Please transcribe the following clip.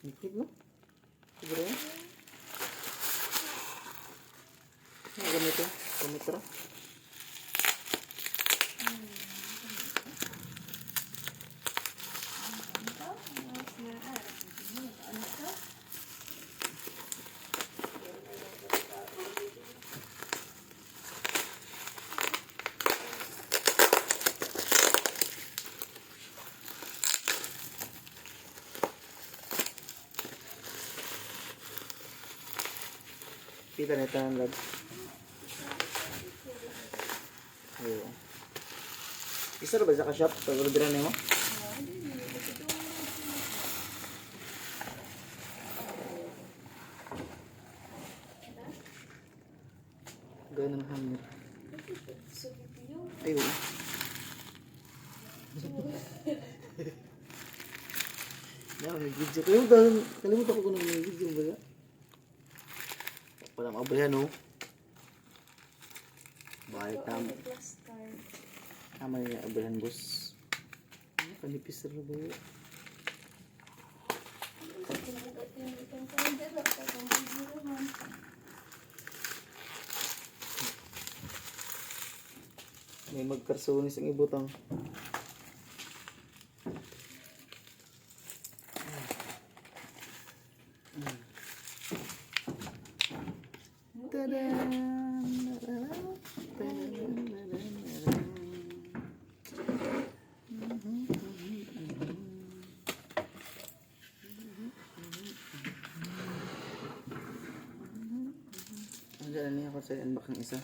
Nikit no? Siguro yan? Ano ganito? Kumitra? Kita nito ang lab. Ayo. Isa ra ba sa ka-shop? Pag-orderan mo? Ganun hammer. Ayo. Ya, may video ko. Yung kalimutan ko kung may video ba? Walang abrihan, no? Balik tama yung abrihan, boss. Kanipis na ba yun? May magkarsonis ang ibutang. Diyan niya ako sa unbox ng isa.